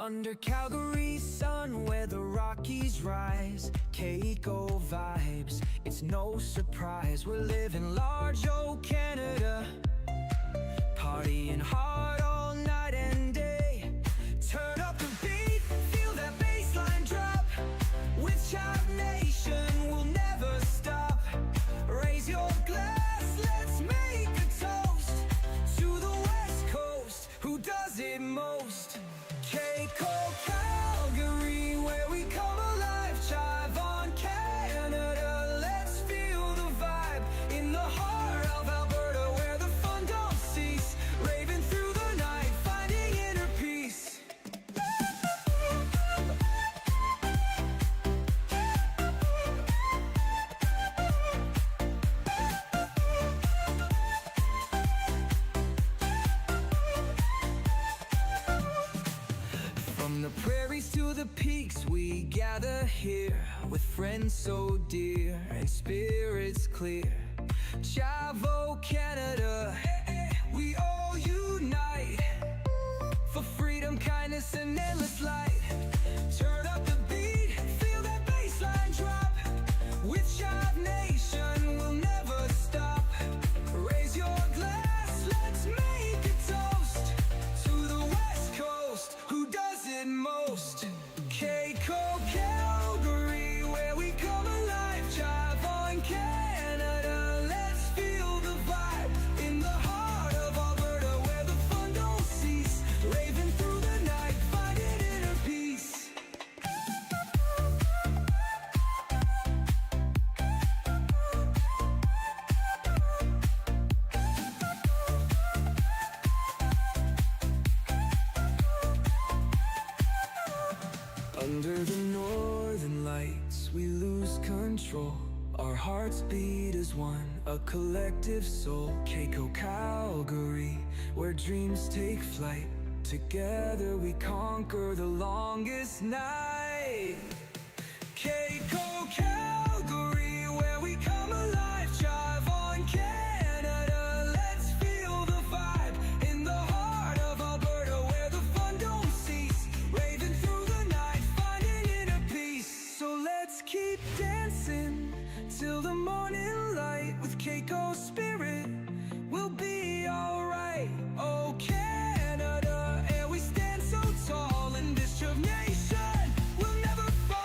Under Calgary's sun where the Rockies rise, KCCO vibes, it's no surprise. We're living large, oh Canada, partying hard all night and day. Turn up the beat, feel that bassline drop. With Child Nation, we'll never stop. Raise your glass, let's make a toast to the West Coast, who does it most. KCCO Calgary, where we come alive. Chive on Canada, let's feel the vibe. In the heart of Alberta, where the fun don't cease. Raving through the night, finding inner peace. From the prairies to the peaks, we gather here with friends so dear and spirits clear. Chavo Canada, we all unite for freedom, kindness, and endless light. Turn up the beat, feel that bassline drop. With Chive Nation, we'll never stop. Raise your glass, let's make a toast to the West Coast, who does it most. KCCO Calgary, where we come alive. Chive on Canada, let's feel the vibe. In the heart of Alberta, where the fun don't cease. Raving through the night, finding inner peace. Under the northern lights, we lose control. Our hearts beat as one, a collective soul. KCCO Calgary, where dreams take flight. Together we conquer the longest night. KCCO Calgary, where we come alive. Chive on Canada, let's feel the vibe. In the heart of Alberta, where the fun don't cease. Raving through the night, finding inner peace. So let's keep dancing till the morning light. With KCCO spirit, we'll be alright. Oh Canada, and we stand so tall in this Chive Nation, we'll never fall.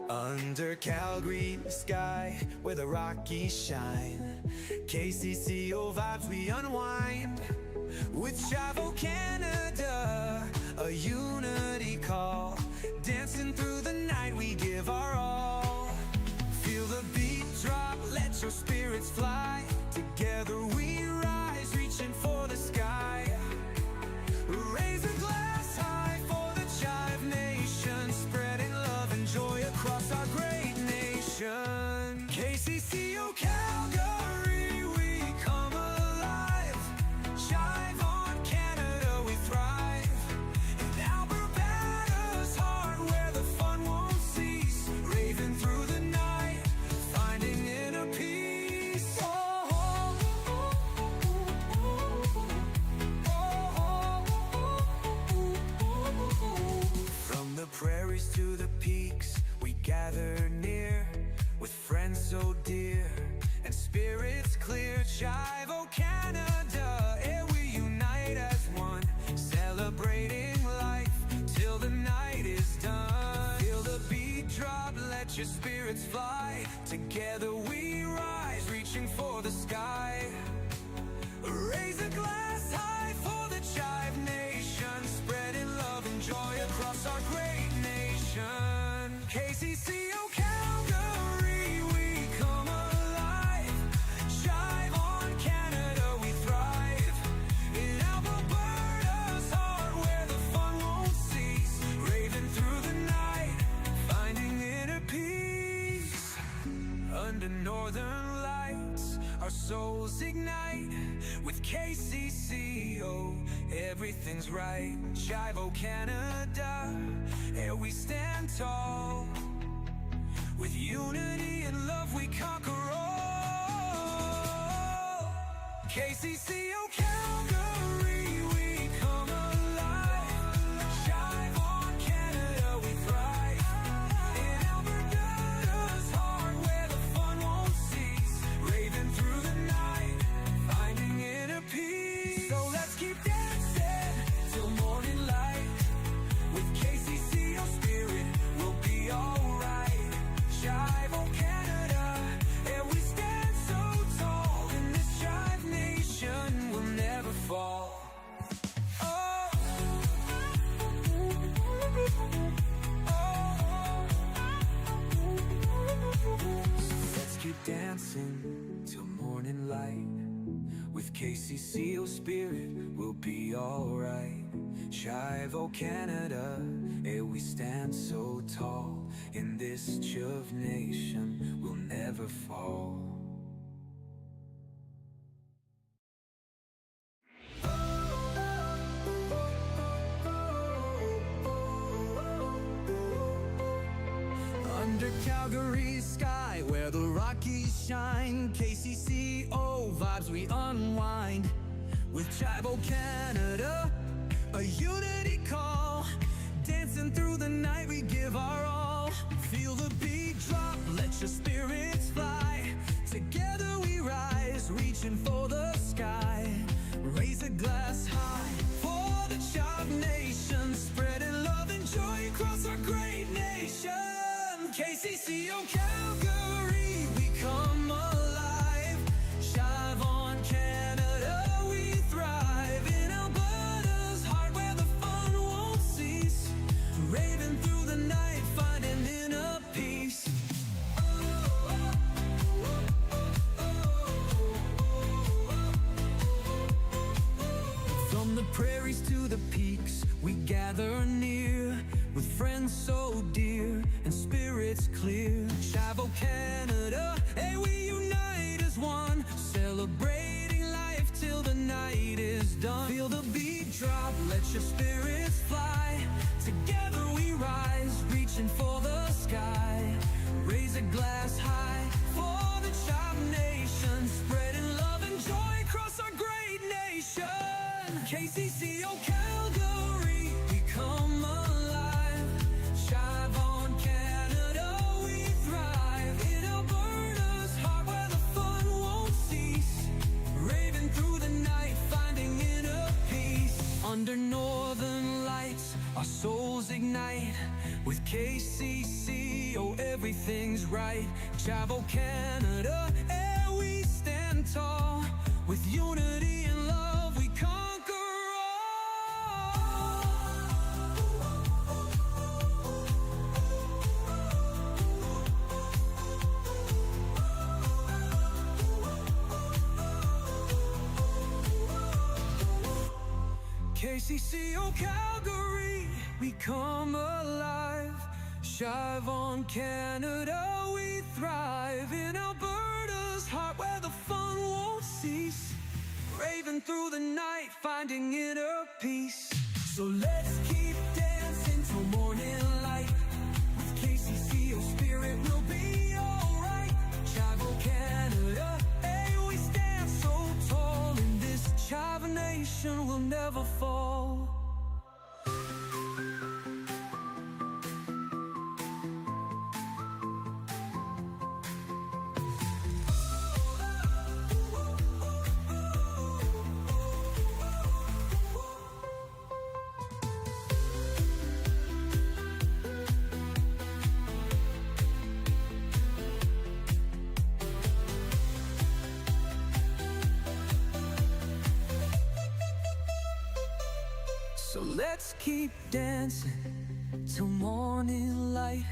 Under Calgary sky, where the Rockies shine, KCCO vibes we unwind. With Chavo Canada, a unity call. Dancing through the night, we give our all. Feel the beat drop, let your spirits fly. Together we rise, reaching for the sky. Raise a glass high for the Chive Nation, spreading love and joy across our great nation. KCCO Calgary, we come alive. Chive on Canada, we thrive. In Alberta's heart, where the fun won't cease. Raving through the night, finding inner peace. From the prairies to the peaks, we gather near with friends so dear and spirits clear. Chive O Canada, and we unite as one, celebrating life till the night is done. Feel the beat drop, let your spirits fly. Together we rise, reaching for the sky. Raise a glass high for the Chive Nation, spreading love and joy across our great nation. KCCO Calgary, we come alive. Chive on Canada, we thrive. Under northern lights, our souls ignite. With KCCO, everything's right. Chivo, Canada, and we stand tall. With unity and love we conquer all. KCCO, Calgary, we come alive. Shine on Canada, we thrive. In Alberta's heart, where the fun won't cease. Raving through the night, finding inner peace. So let's keep dancing till morning light. With KCCO spirit, we'll be alright. Jive, oh Canada, and we stand so tall. In this Jive nation, we'll never fall. Oh, let's keep dancing till morning light. With KCCO spirit, we'll be alright. Jive, oh Canada, and we stand so tall. In this Jive nation, we'll never fall. Under Calgary's sky, where the Rockies shine, KCCO vibes we unwind. With Jive, Canada, a unity call. Dancing through the night, we give our all. Feel the beat drop, let your spirits fly. Together we rise, reaching for the sky. Raise a glass high for the Jive nation, spreading love and joy across our great nation. KCCO, Calgary, we come alive. Jive on Canada, we thrive. In Alberta's heart, where the fun won't cease. Raving through the night, finding inner peace. From the prairies to the peaks, we gather near. With friends so dear and spirits clear. Jive, Canada, and we unite as one. Celebrating life till the night is done. Feel the beat drop, let your spirits fly. Together we rise, reaching for the sky. Raise a glass high for the Jive nation, spreading love and joy across our great nation. KCCO, Calgary, we come alive. Jive on Canada, we thrive. In Alberta's heart, where the fun won't cease. Raving through the night, finding inner peace. Under northern lights, our souls ignite. With KCCO, everything's right. Jive, Canada, and we stand tall. With unity and love, we conquer all. KCCO, Calgary, we come alive. Jive on Canada, we thrive. In Alberta's heart, where the fun won't cease. Raving through the night, finding inner peace. So let's keep dancing till morning light. With KCCO spirit, we'll be alright. Jive, Canada, hey, we stand so tall. In this Jive nation, we'll never fall. So let's keep dancing till morning light.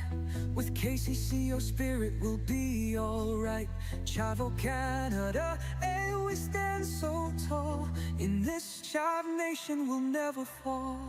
With KCCO spirit, we'll be alright. Jive, Canada, and we stand so tall. In this Jive nation, we'll never fall.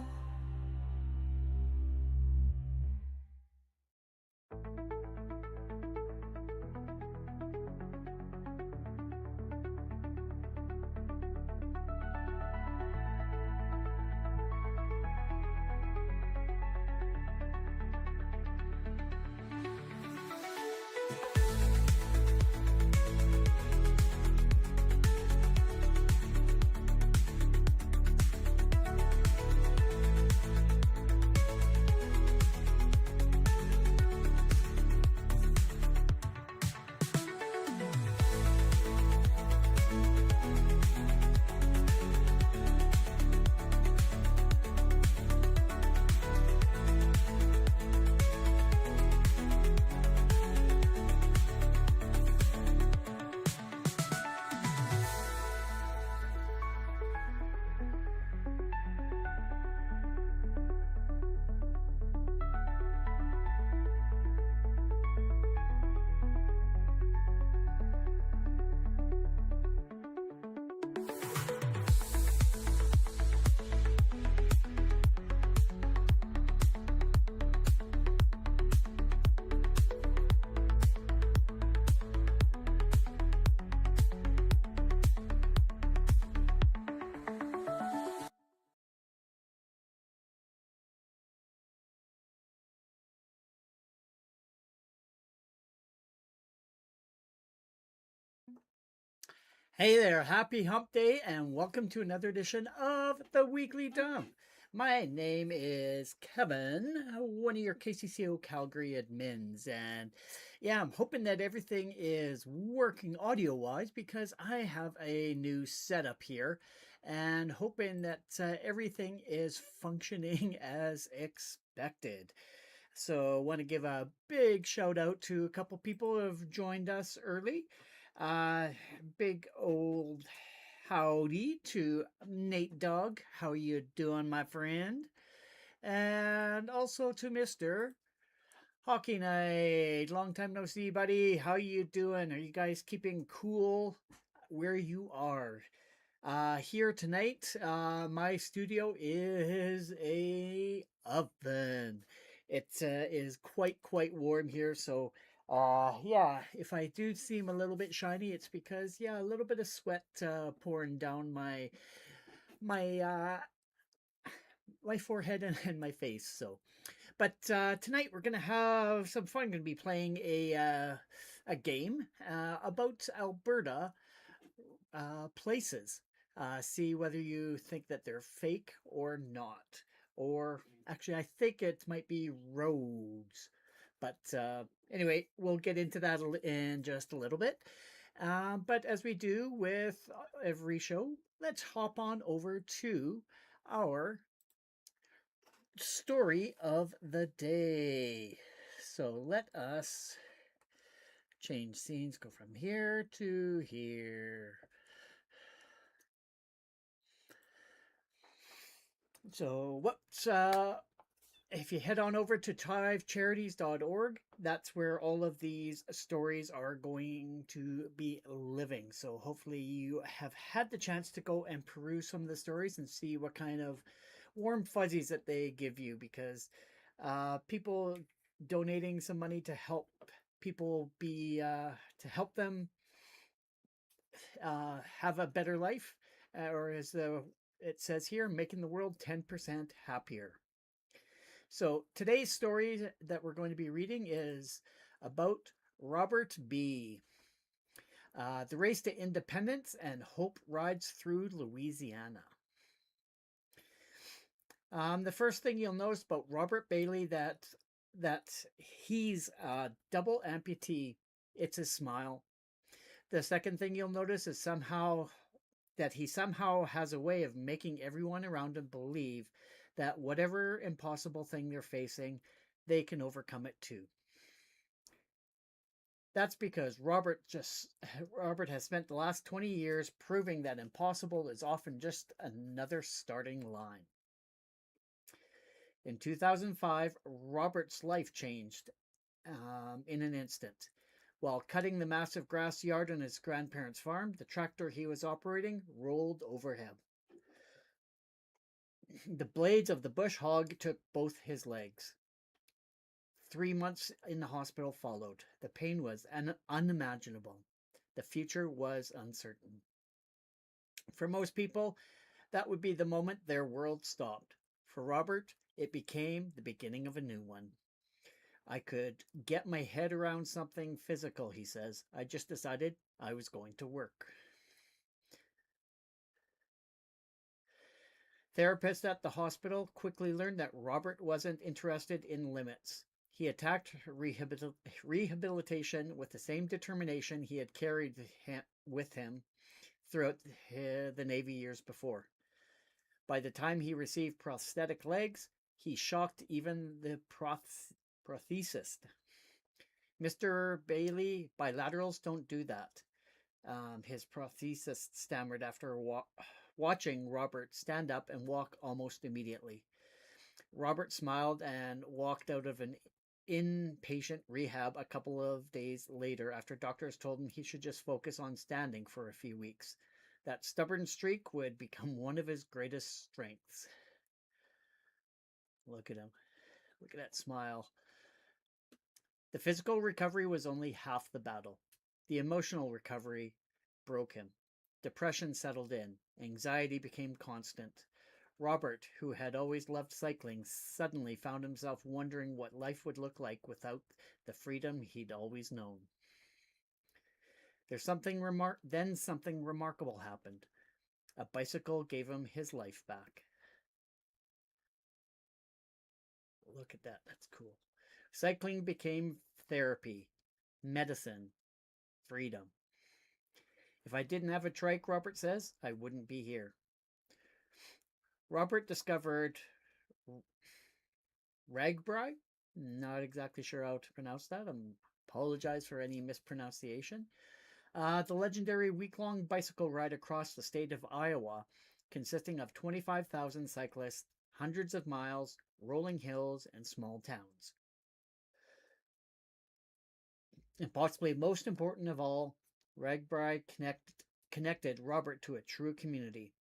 Hey there, happy hump day, and welcome to another edition of the Weekly Dump. My name is Kevin, one of your KCCO Calgary admins, and yeah, I'm hoping that everything is working audio wise because I have a new setup here and hoping that everything is functioning as expected. So, I want to give a big shout out to a couple people who have joined us early. Uh, Big old howdy to Nate Dog. How you doing, my friend? And also to Mister Hockey Night. Long time no see, buddy. How you doing? Are you guys keeping cool where you are? Here tonight, my studio is a oven. It is quite warm here, so yeah. If I do seem a little bit shiny, it's because yeah, a little bit of sweat pouring down my my forehead and my face. So, but tonight we're gonna have some fun. Gonna be playing a game about Alberta places. See whether you think that they're fake or not. Or actually, I think it might be roads. But anyway, we'll get into that in just a little bit. But as we do with every show, let's hop on over to our story of the day. So let us change scenes, go from here to here. So, what's if you head on over to tivecharities.org, that's where all of these stories are going to be living. So, hopefully, you have had the chance to go and peruse some of the stories and see what kind of warm fuzzies that they give you because people donating some money to help people be to help them have a better life, or as it says here, making the world 10% happier. So today's story that we're going to be reading is about Robert B. The race to independence and hope rides through Louisiana. The first thing you'll notice about Robert Bailey that he's a double amputee. It's his smile. The second thing you'll notice is he somehow has a way of making everyone around him believe that whatever impossible thing they're facing, they can overcome it too. That's because Robert has spent the last 20 years proving that impossible is often just another starting line. In 2005, Robert's life changed in an instant. While cutting the massive grass yard on his grandparents' farm, the tractor he was operating rolled over him. The blades of the bush hog took both his legs. 3 months in the hospital followed. The pain was unimaginable. The future was uncertain. For most people, that would be the moment their world stopped. For Robert, it became the beginning of a new one. I could get my head around something physical, he says. I just decided I was going to work. Therapists at the hospital quickly learned that Robert wasn't interested in limits. He attacked rehabilitation with the same determination he had carried with him throughout the Navy years before. By the time he received prosthetic legs, he shocked even the prosthesist. Mr. Bailey, bilaterals don't do that. His prosthesist stammered after watching Robert stand up and walk almost immediately. Robert smiled and walked out of an inpatient rehab a couple of days later after doctors told him he should just focus on standing for a few weeks. That stubborn streak would become one of his greatest strengths. Look at him. Look at that smile. The physical recovery was only half the battle. The emotional recovery broke him. Depression settled in. Anxiety became constant. Robert, who had always loved cycling, suddenly found himself wondering what life would look like without the freedom he'd always known. Then something remarkable happened. A bicycle gave him his life back. Look at that. That's cool. Cycling became therapy, medicine, freedom. If I didn't have a trike, Robert says, I wouldn't be here. Robert discovered Ragbri. Not exactly sure how to pronounce that. I apologize for any mispronunciation. The legendary week-long bicycle ride across the state of Iowa, consisting of 25,000 cyclists, hundreds of miles, rolling hills, and small towns. And possibly most important of all, Ragbri connected Robert to a true community,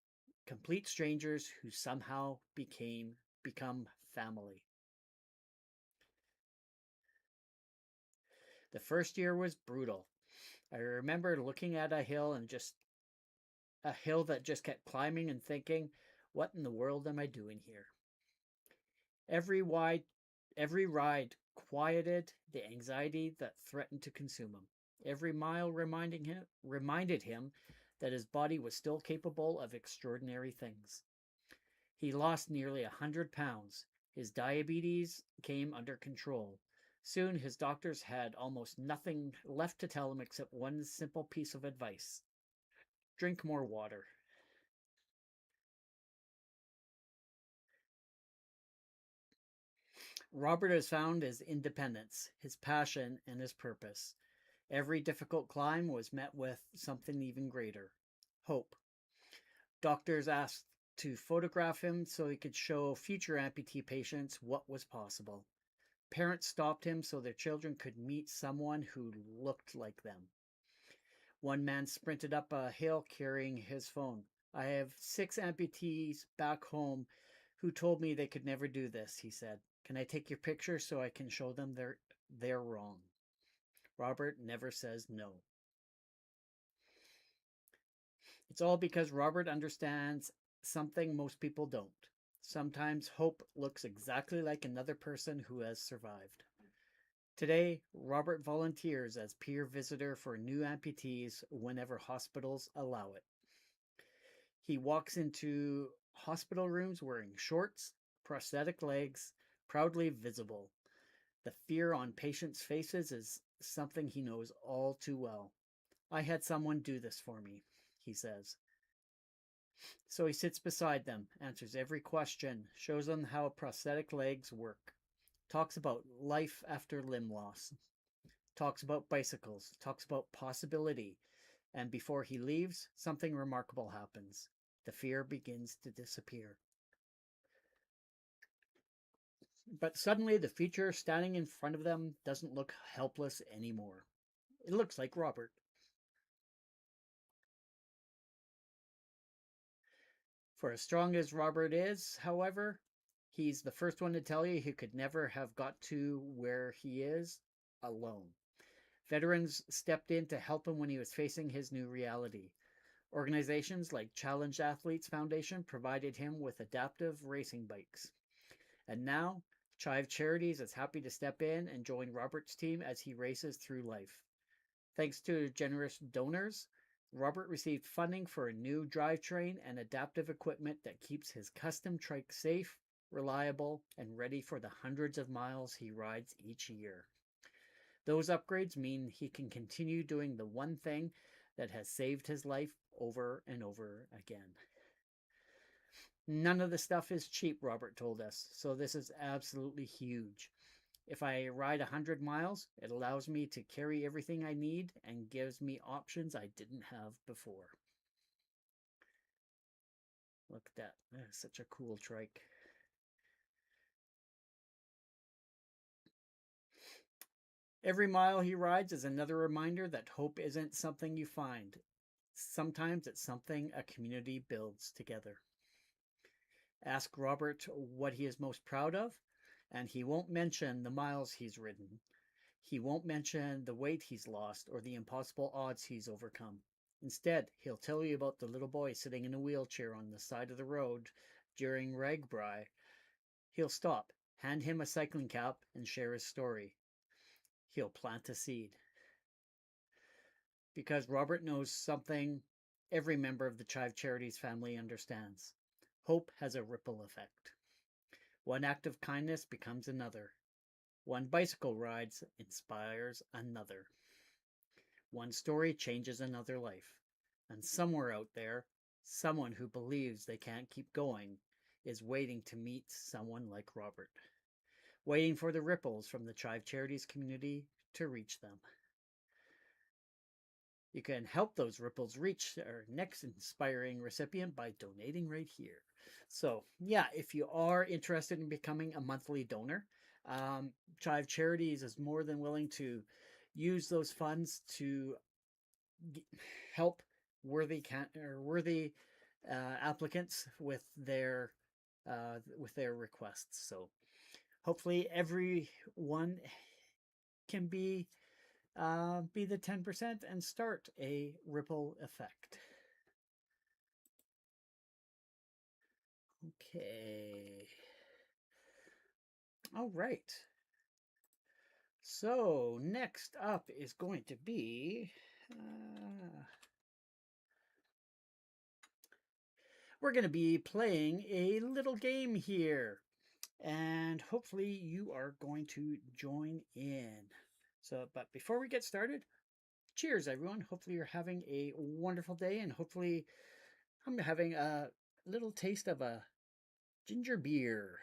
complete strangers who somehow become family. The first year was brutal. I remember looking at a hill that just kept climbing and thinking, what in the world am I doing here? Every ride quieted the anxiety that threatened to consume him. Every mile reminded him that his body was still capable of extraordinary things. He lost nearly 100 pounds. His diabetes came under control. Soon his doctors had almost nothing left to tell him except one simple piece of advice: drink more water. Robert has found his independence, his passion, and his purpose. Every difficult climb was met with something even greater: hope. Doctors asked to photograph him so he could show future amputee patients what was possible. Parents stopped him so their children could meet someone who looked like them. One man sprinted up a hill carrying his phone. I have 6 amputees back home who told me they could never do this, he said. Can I take your picture so I can show them they're wrong? Robert never says no. It's all because Robert understands something most people don't. Sometimes hope looks exactly like another person who has survived. Today, Robert volunteers as peer visitor for new amputees whenever hospitals allow it. He walks into hospital rooms wearing shorts, prosthetic legs, proudly visible. The fear on patients' faces is something he knows all too well. I had someone do this for me, he says. So he sits beside them, answers every question, shows them how prosthetic legs work, talks about life after limb loss, talks about bicycles, talks about possibility, and before he leaves, something remarkable happens. The fear begins to disappear. But suddenly the feature standing in front of them doesn't look helpless anymore. It looks like Robert. For as strong as Robert is, however, he's the first one to tell you he could never have got to where he is alone. Veterans stepped in to help him when he was facing his new reality. Organizations like Challenge Athletes Foundation provided him with adaptive racing bikes. And now, Chive Charities is happy to step in and join Robert's team as he races through life. Thanks to generous donors, Robert received funding for a new drivetrain and adaptive equipment that keeps his custom trike safe, reliable, and ready for the hundreds of miles he rides each year. Those upgrades mean he can continue doing the one thing that has saved his life over and over again. None of the stuff is cheap, Robert told us, so this is absolutely huge. If I ride 100 miles, it allows me to carry everything I need and gives me options I didn't have before. Look at that. That is such a cool trike. Every mile he rides is another reminder that hope isn't something you find. Sometimes it's something a community builds together. Ask Robert what he is most proud of, and he won't mention the miles he's ridden. He won't mention the weight he's lost or the impossible odds he's overcome. Instead, he'll tell you about the little boy sitting in a wheelchair on the side of the road during Ragbri. He'll stop, hand him a cycling cap, and share his story. He'll plant a seed. because Robert knows something every member of the Chive Charities family understands. Hope has a ripple effect. One act of kindness becomes another. One bicycle ride inspires another. One story changes another life. And somewhere out there, someone who believes they can't keep going is waiting to meet someone like Robert, waiting for the ripples from the Chive Charities community to reach them. You can help those ripples reach our next inspiring recipient by donating right here. So, yeah, if you are interested in becoming a monthly donor, Chive Charities is more than willing to use those funds to help worthy applicants with their requests. So, hopefully, everyone can be the 10% and start a ripple effect. Okay. All right. So next up is going to be we're going to be playing a little game here, and hopefully you are going to join in. So, but before we get started, cheers, everyone. Hopefully you're having a wonderful day, and hopefully I'm having a little taste of a ginger beer.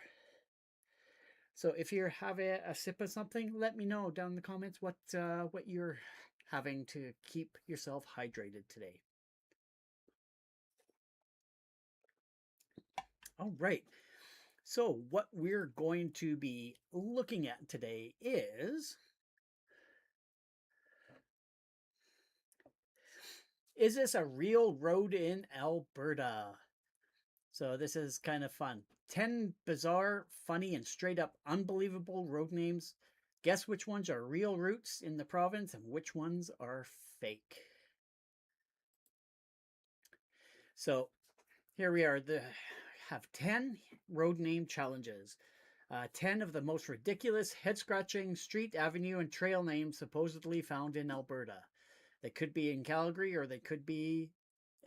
So if you're having a sip of something, let me know down in the comments what you're having to keep yourself hydrated today. All right. So what we're going to be looking at today is this a real road in Alberta? So this is kind of fun. 10 bizarre, funny, and straight up unbelievable road names. Guess which ones are real routes in the province and which ones are fake. So here we are. Have 10 road name challenges. 10 of the most ridiculous, head-scratching street, avenue, and trail names supposedly found in Alberta. They could be in Calgary or they could be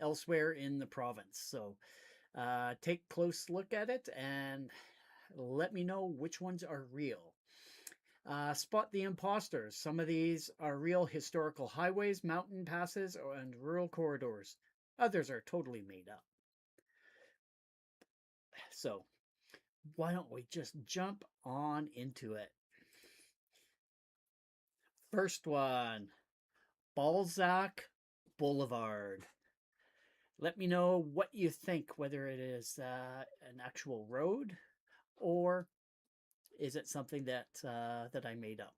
elsewhere in the province. So take a close look at it and let me know which ones are real. Spot the imposters. Some of these are real historical highways, mountain passes, and rural corridors. Others are totally made up. So why don't we just jump on into it? First one, Balzac Boulevard. Let me know what you think, whether it is an actual road or is it something that I made up.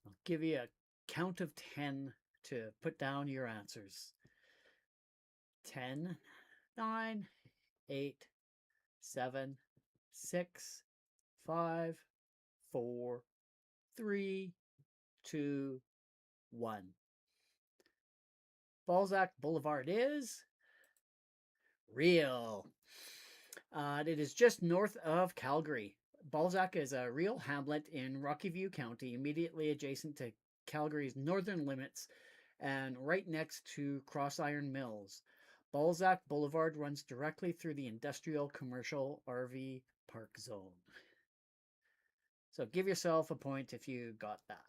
I'll give you a count of 10 to put down your answers. 10, 9, 8, 7, 6, 5, 4, 3, 2, 1. Balzac Boulevard is real. It is just north of Calgary. Balzac is a real hamlet in Rocky View County, immediately adjacent to Calgary's northern limits and right next to Cross Iron Mills. Balzac Boulevard runs directly through the industrial commercial RV park zone. So give yourself a point if you got that.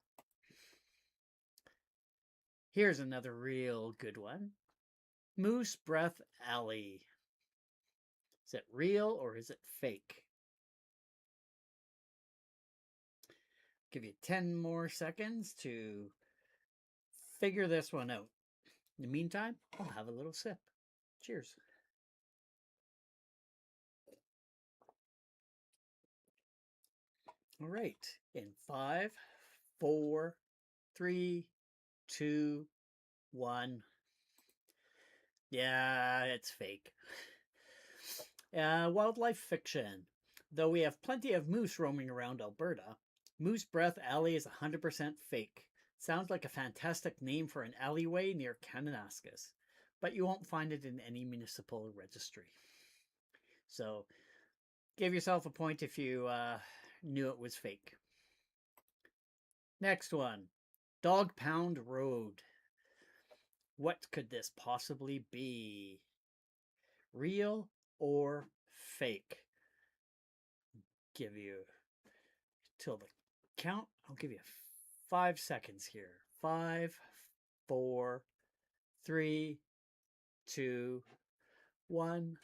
Here's another real good one. Moose Breath Alley. Is it real or is it fake? Give you 10 more seconds to figure this one out. In the meantime, I'll have a little sip. Cheers. All right. In 5, 4, 3, 2, 1. Yeah, it's fake. Wildlife fiction. Though we have plenty of moose roaming around Alberta, Moose Breath Alley is 100% fake. Sounds like a fantastic name for an alleyway near Kananaskis, but you won't find it in any municipal registry. So, give yourself a point if you knew it was fake. Next one, Dog Pound Road. What could this possibly be? Real or fake? Give you till the count. I'll give you 5 seconds here. 5, 4, 3, 2, 1.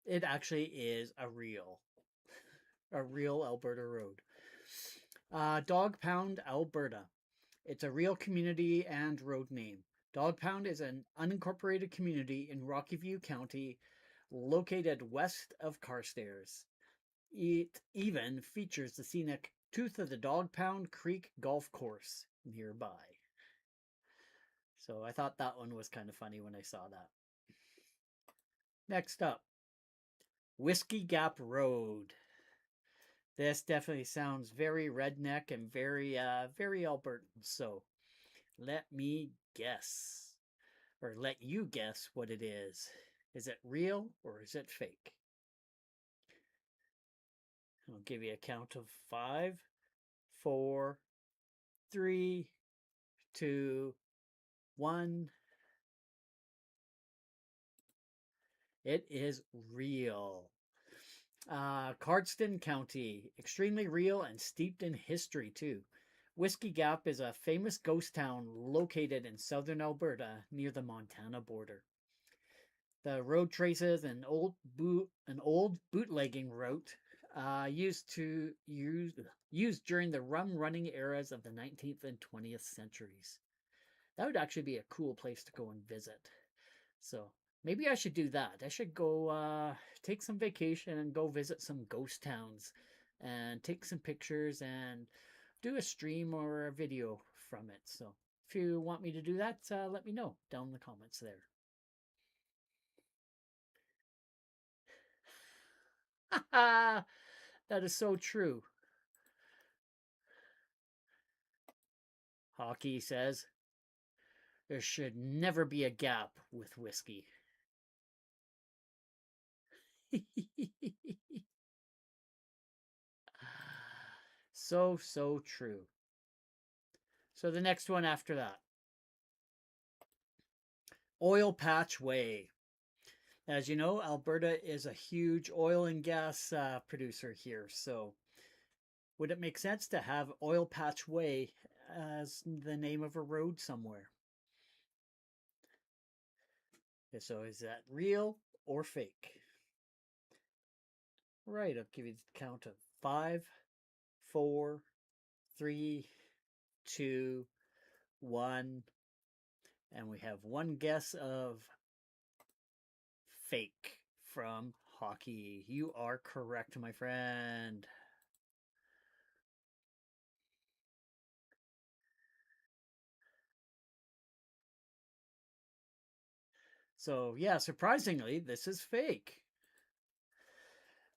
It actually is a real Alberta road. Dog Pound, Alberta. It's a real community and road name. Dog Pound is an unincorporated community in Rocky View County located west of Carstairs. It even features the scenic Tooth of the Dog Pound Creek Golf Course nearby. So I thought that one was kind of funny when I saw that. Next up, Whiskey Gap Road. This definitely sounds very redneck and very Albertan. So let me guess, or let you guess what it is. Is it real or is it fake? I'll give you a count of 5, 4, 3, 2, 1. It is real. Cardston County, extremely real and steeped in history too. Whiskey Gap is a famous ghost town located in southern Alberta near the Montana border. The road traces an old bootlegging route used during the rum running eras of the 19th and 20th centuries. That would actually be a cool place to go and visit. So maybe I should do that. I should go take some vacation and go visit some ghost towns and take some pictures and do a stream or a video from it. So if you want me to do that, let me know down in the comments there. That is so true. Hockey says, there should never be a gap with whiskey. So true. So the next one after that. Oil Patch Way. As you know, Alberta is a huge oil and gas producer here. So would it make sense to have Oil Patch Way as the name of a road somewhere? So is that real or fake? Right, I'll give you the count of 5, 4, 3, 2, 1. And we have one guess of fake from hockey. You are correct, my friend. So, yeah, surprisingly, this is fake.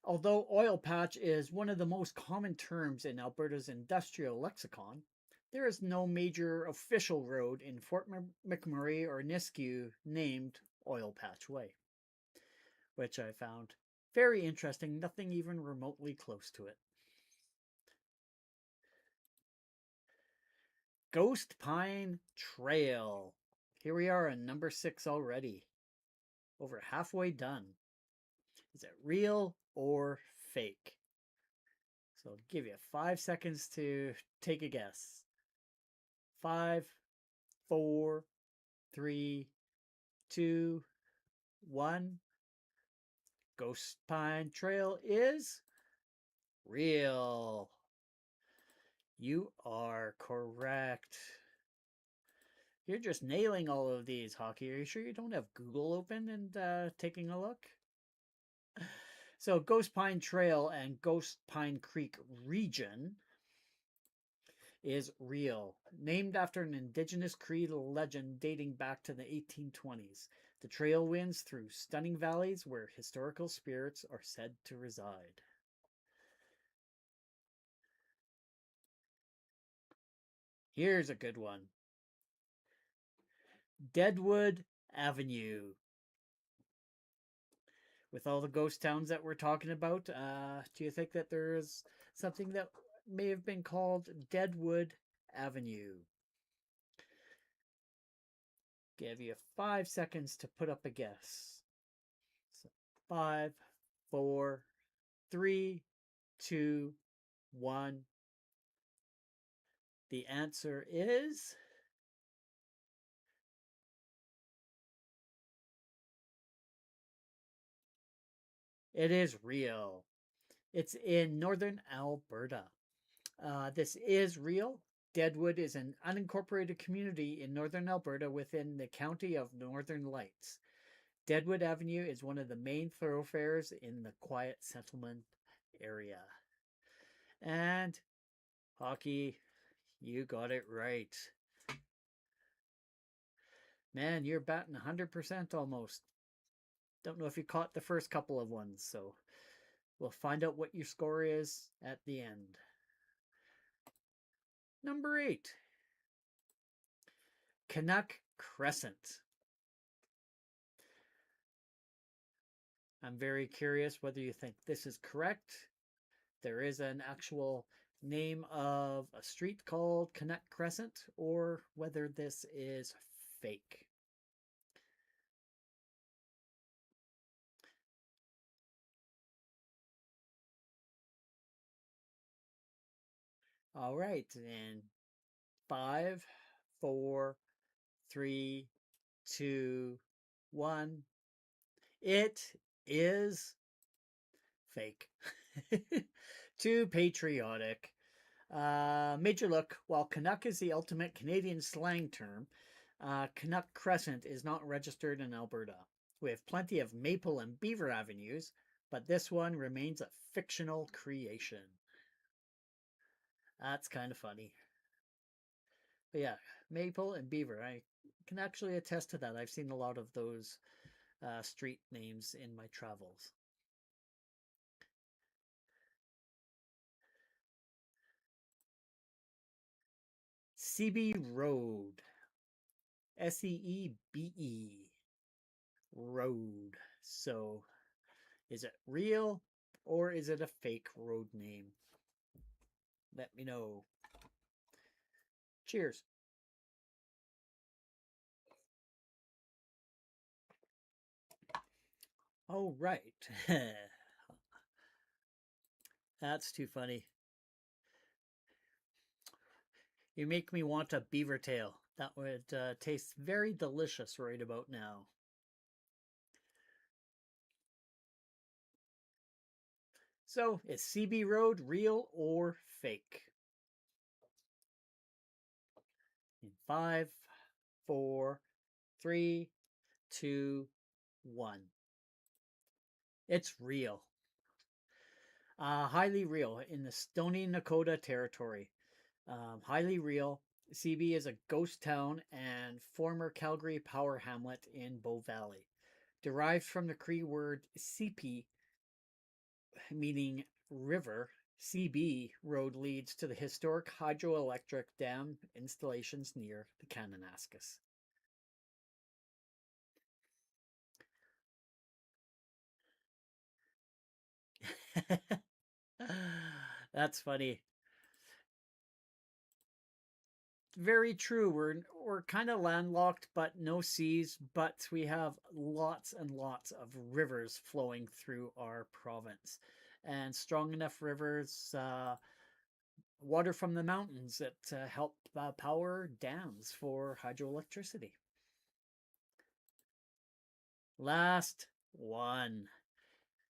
Although oil patch is one of the most common terms in Alberta's industrial lexicon, there is no major official road in Fort McMurray or Nisku named Oil Patch Way, which I found very interesting, nothing even remotely close to it. Ghost Pine Trail. Here we are on number 6 already. Over halfway done. Is it real or fake? So I'll give you 5 seconds to take a guess. 5, 4, 3, 2, 1. Ghost Pine Trail is real. You are correct. You're just nailing all of these, Hockey. Are you sure you don't have Google open and taking a look? So Ghost Pine Trail and Ghost Pine Creek region is real. Named after an indigenous Cree legend dating back to the 1820s. The trail winds through stunning valleys where historical spirits are said to reside. Here's a good one. Deadwood Avenue. With all the ghost towns that we're talking about, do you think that there is something that may have been called Deadwood Avenue? Give you 5 seconds to put up a guess. So 5, 4, 3, 2, 1. The answer is it is real. It's in northern Alberta. This is real. Deadwood is an unincorporated community in northern Alberta within the county of Northern Lights. Deadwood Avenue is one of the main thoroughfares in the quiet settlement area. And hockey, you got it right. Man, you're batting 100% almost. Don't know if you caught the first couple of ones, so we'll find out what your score is at the end. Number 8. Canuck Crescent. I'm very curious whether you think this is correct. There is an actual name of a street called Canuck Crescent, or whether this is fake. All right, and 5, 4, 3, 2, 1. It is fake. Too patriotic. Major look, while Canuck is the ultimate Canadian slang term, Canuck Crescent is not registered in Alberta. We have plenty of Maple and Beaver avenues, but this one remains a fictional creation. That's kind of funny. But yeah, Maple and Beaver, I can actually attest to that. I've seen a lot of those street names in my travels. Seebe Road. Seebe. Road. So, is it real or is it a fake road name? Let me know. Cheers. Oh, right. That's too funny. You make me want a beaver tail. That would taste very delicious right about now. So, is Seebe Road real or fake? In 5, 4, 3, 2, 1. It's real. Highly real in the Stoney Nakoda territory. Highly real. Seebe is a ghost town and former Calgary power hamlet in Bow Valley. Derived from the Cree word Seepi, meaning river, CB Road leads to the historic hydroelectric dam installations near the Kananaskis. That's funny. Very true. We're kind of landlocked, but no seas, but we have lots and lots of rivers flowing through our province, and strong enough rivers, water from the mountains that help power dams for hydroelectricity. Last one.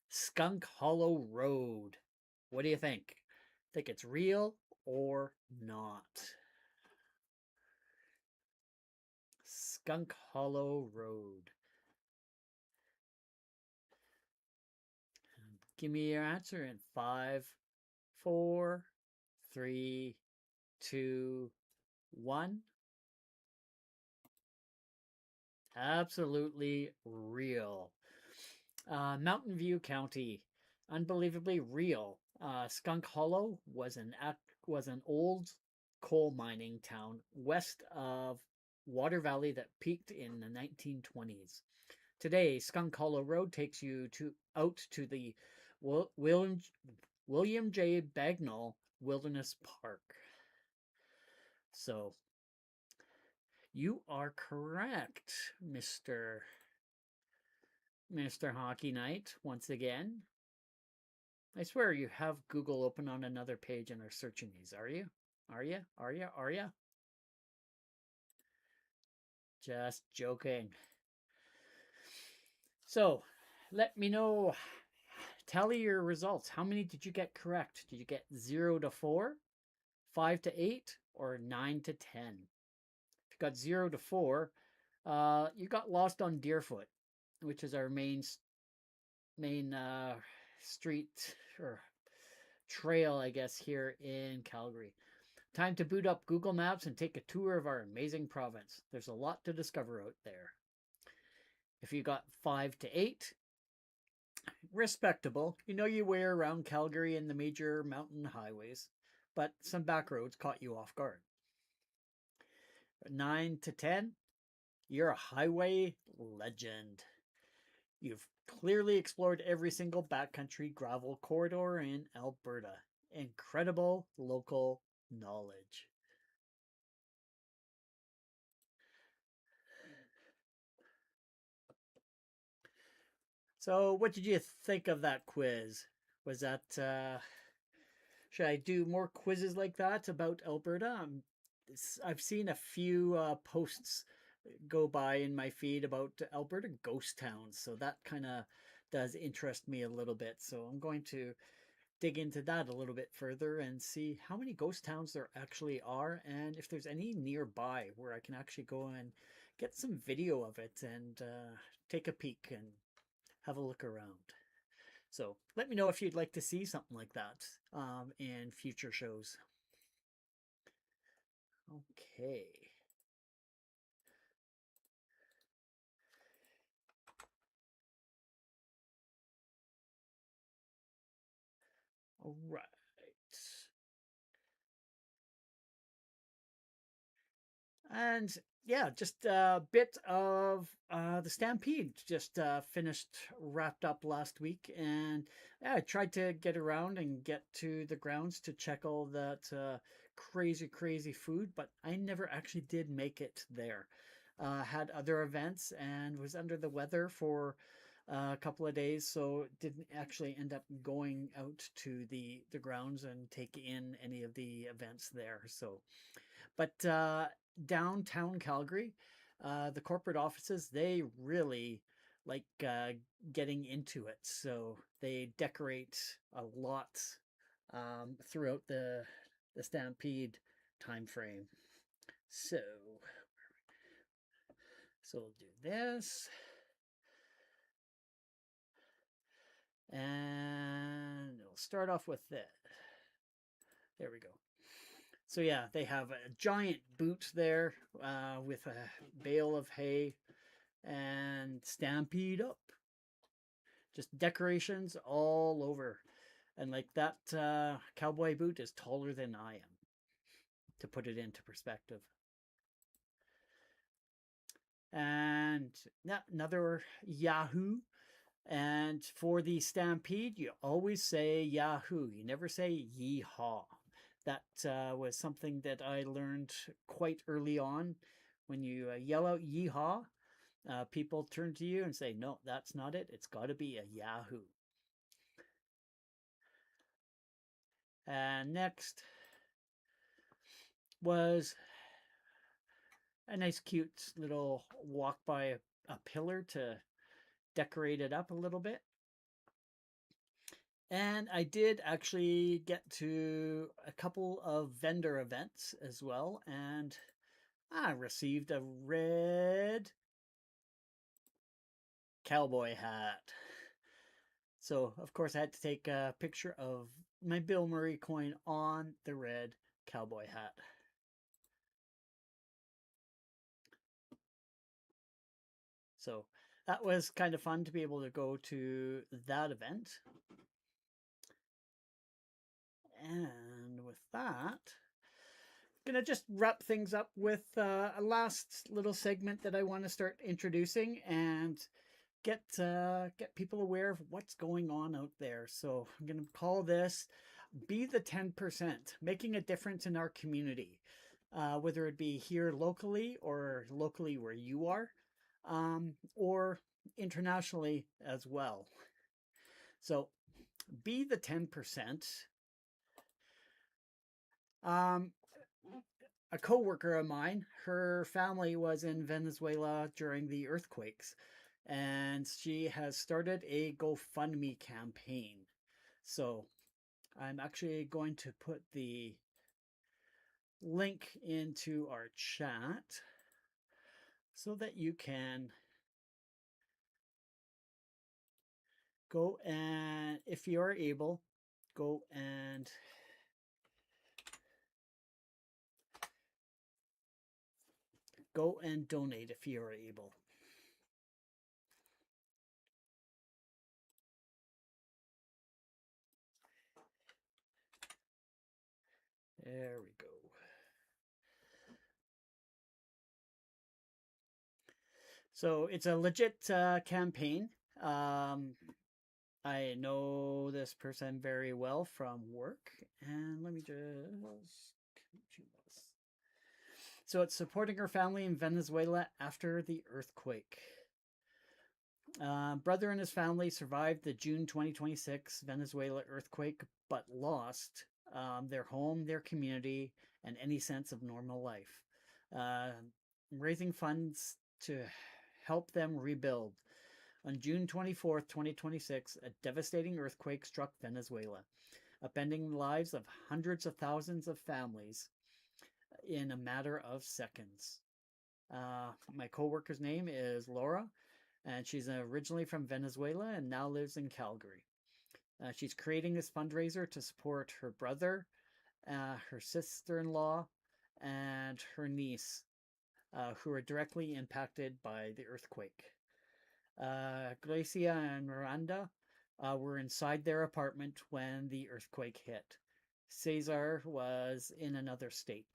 Skunk Hollow Road. What do you think? Think it's real or not? Skunk Hollow Road. Give me your answer in 5, 4, 3, 2, 1. Absolutely real. Mountain View County. Unbelievably real. Skunk Hollow was an old coal mining town west of Water Valley that peaked in the 1920s. Today, Skunk Hollow Road takes you out to the William J. Bagnall Wilderness Park. So, You are correct, Mr. Hockey Knight, once again. I swear you have Google open on another page and are searching these, are you? Are you? Are you? Are you? Just joking. So, let me know. Tally your results. How many did you get correct? Did you get 0 to 4, 5 to 8, or 9 to 10? If you got 0 to 4, you got lost on Deerfoot, which is our main street or trail, I guess, here in Calgary. Time to boot up Google Maps and take a tour of our amazing province. There's a lot to discover out there. If you got 5 to 8, respectable. You know your way around Calgary and the major mountain highways, but some back roads caught you off guard. 9 to 10, you're a highway legend. You've clearly explored every single backcountry gravel corridor in Alberta. Incredible local knowledge. So, what did you think of that quiz? Was that, should I do more quizzes like that about Alberta? I've seen a few posts go by in my feed about Alberta ghost towns, so that kind of does interest me a little bit. So I'm going to dig into that a little bit further and see how many ghost towns there actually are, and if there's any nearby where I can actually go and get some video of it and take a peek and have a look around. So let me know if you'd like to see something like that in future shows. Okay. All right. And yeah, just a bit of the Stampede just wrapped up last week. And yeah, I tried to get around and get to the grounds to check all that crazy food, but I never actually did make it there. Had other events and was under the weather for a couple of days, so didn't actually end up going out to the grounds and take in any of the events there. So, but downtown Calgary, the corporate offices, they really like getting into it. So they decorate a lot throughout the Stampede time frame. So we'll do this. And we'll start off with this. There we go. So yeah, they have a giant boot there with a bale of hay and Stampede up. Just decorations all over. And like that cowboy boot is taller than I am, to put it into perspective. And another Yahoo. And for the Stampede, you always say Yahoo. You never say Yeehaw. That was something that I learned quite early on. When you yell out Yeehaw, people turn to you and say, no, that's not it. It's got to be a Yahoo. And next was a nice cute little walk by a pillar to decorate it up a little bit. And I did actually get to a couple of vendor events as well, and I received a red cowboy hat. So, of course, I had to take a picture of my Bill Murray coin on the red cowboy hat. So, that was kind of fun to be able to go to that event. And with that, gonna just wrap things up with a last little segment that I want to start introducing and get people aware of what's going on out there. So I'm gonna call this "Be the 10%," making a difference in our community. whether it be here locally or locally where you are, or internationally as well. So be the 10%. Um, a coworker of mine, her family was in Venezuela during the earthquakes, and she has started a GoFundMe campaign. So I'm actually going to put the link into our chat so that you can go, and if you're able, go and donate if you're able. There we go. So it's a legit campaign. I know this person very well from work, and let me just. So it's supporting her family in Venezuela after the earthquake. Brother and his family survived the June 2026 Venezuela earthquake, but lost their home, their community, and any sense of normal life. Raising funds to help them rebuild. On June 24th, 2026, a devastating earthquake struck Venezuela, upending the lives of hundreds of thousands of families in a matter of seconds. My coworker's name is Laura, and she's originally from Venezuela and now lives in Calgary. She's creating this fundraiser to support her brother, her sister-in-law, and her niece, who are directly impacted by the earthquake. Gracia and Miranda were inside their apartment when the earthquake hit. Cesar was in another state.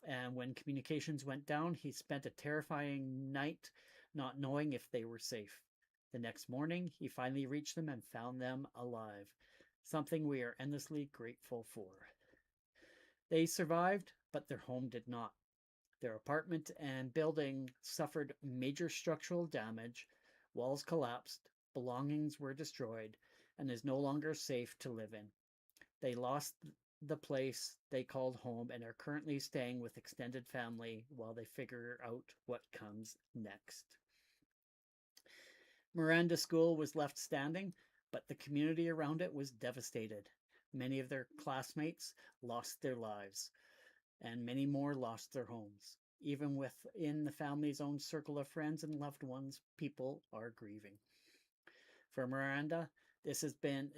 And when communications went down, he spent a terrifying night not knowing if they were safe. The next morning, he finally reached them and found them alive, something we are endlessly grateful for. They survived, but their home did not. Their apartment and building suffered major structural damage, walls collapsed, belongings were destroyed, and is no longer safe to live in. They lost the place they called home and are currently staying with extended family while they figure out what comes next. Miranda School was left standing, but the community around it was devastated. Many of their classmates lost their lives, and many more lost their homes. Even within the family's own circle of friends and loved ones, people are grieving. For Miranda, this has been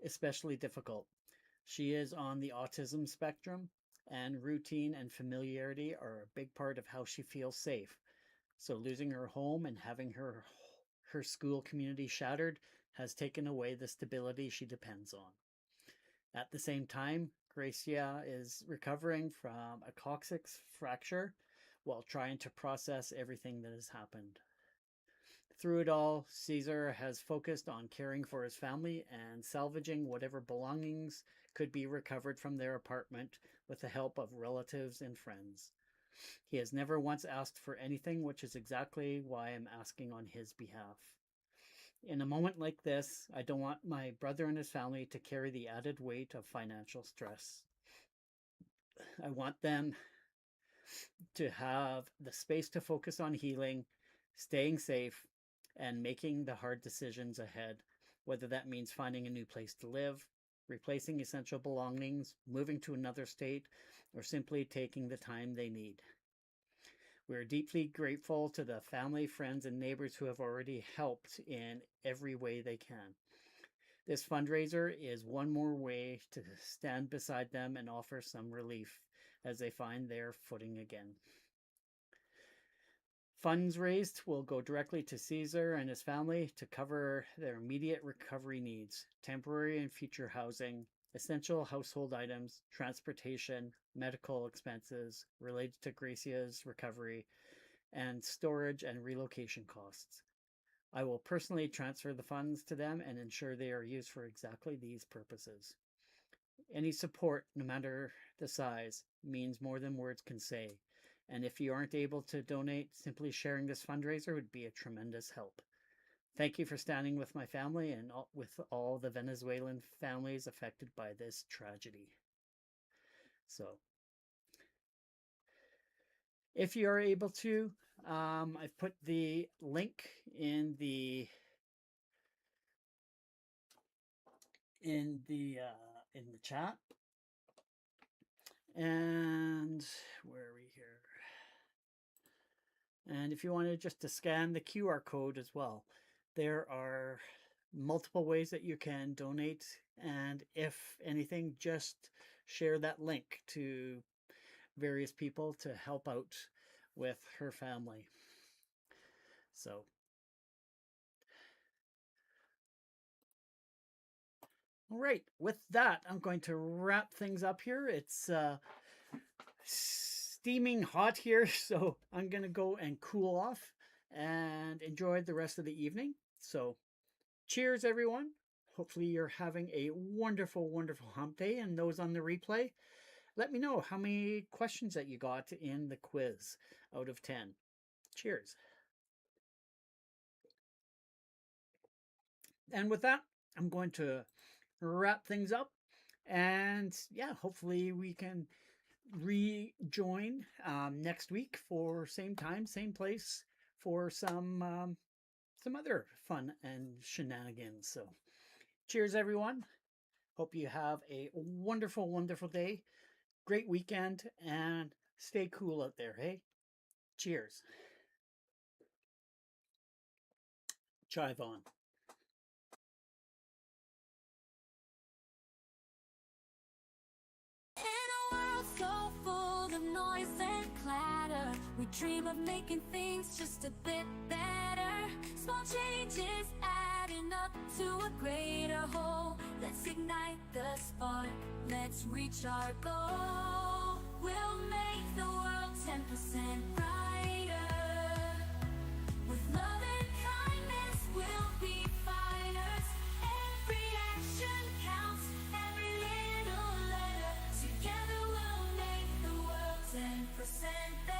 especially difficult. She is on the autism spectrum, and routine and familiarity are a big part of how she feels safe. So losing her home and having her school community shattered has taken away the stability she depends on. At the same time, Gracia is recovering from a coccyx fracture while trying to process everything that has happened. Through it all, Caesar has focused on caring for his family and salvaging whatever belongings could be recovered from their apartment with the help of relatives and friends. He has never once asked for anything, which is exactly why I'm asking on his behalf. In a moment like this, I don't want my brother and his family to carry the added weight of financial stress. I want them to have the space to focus on healing, staying safe, and making the hard decisions ahead, whether that means finding a new place to live, replacing essential belongings, moving to another state, or simply taking the time they need. We are deeply grateful to the family, friends, and neighbors who have already helped in every way they can. This fundraiser is one more way to stand beside them and offer some relief as they find their footing again. Funds raised will go directly to Caesar and his family to cover their immediate recovery needs, temporary and future housing, essential household items, transportation, medical expenses related to Gracia's recovery, and storage and relocation costs. I will personally transfer the funds to them and ensure they are used for exactly these purposes. Any support, no matter the size, means more than words can say. And if you aren't able to donate, simply sharing this fundraiser would be a tremendous help. Thank you for standing with my family and with all the Venezuelan families affected by this tragedy. So, if you are able to, I've put the link in the chat. And where are we here? And if you wanted just to scan the QR code as well, there are multiple ways that you can donate. And if anything, just share that link to various people to help out with her family. So, all right, with that, I'm going to wrap things up here. It's steaming hot here, so I'm going to go and cool off and enjoy the rest of the evening. So, cheers, everyone. Hopefully you're having a wonderful, wonderful hump day. And those on the replay, let me know how many questions that you got in the quiz out of 10. Cheers. And with that, I'm going to wrap things up. And yeah, hopefully we can rejoin next week for same time, same place for some other fun and shenanigans. So cheers, everyone. Hope you have a wonderful, wonderful day. Great weekend, and stay cool out there, hey? Cheers. Chive on. In a world so full of noise and clatter, we dream of making things just a bit better. Small changes adding up to a greater whole. Let's ignite the spark, let's reach our goal. We'll make the world 10% brighter. With love and kindness, we'll be fighters. Every action counts, every little letter. Together we'll make the world 10% better.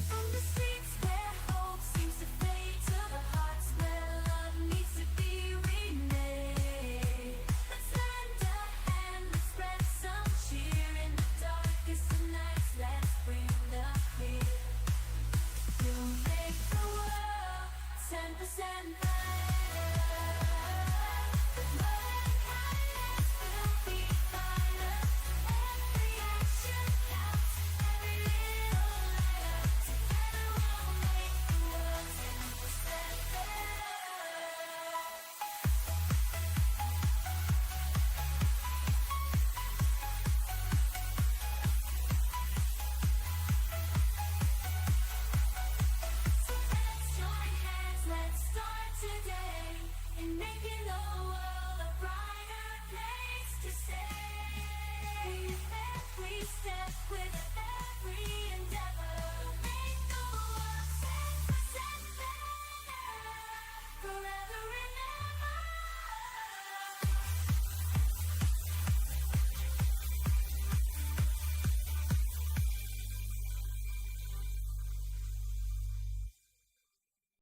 From the streets where hope seems to fade to the hearts where love needs to be remade. Let's lend a hand, let's spread some cheer in the darkest of nights. Let's bring the fear. We'll make the world 10% brighter. With love and kindness, we'll be fighters. Every action counts, every little letter. Together we'll make the world 10% better. So let's join hands, let's start today in making the world a brighter place to stay. Every step with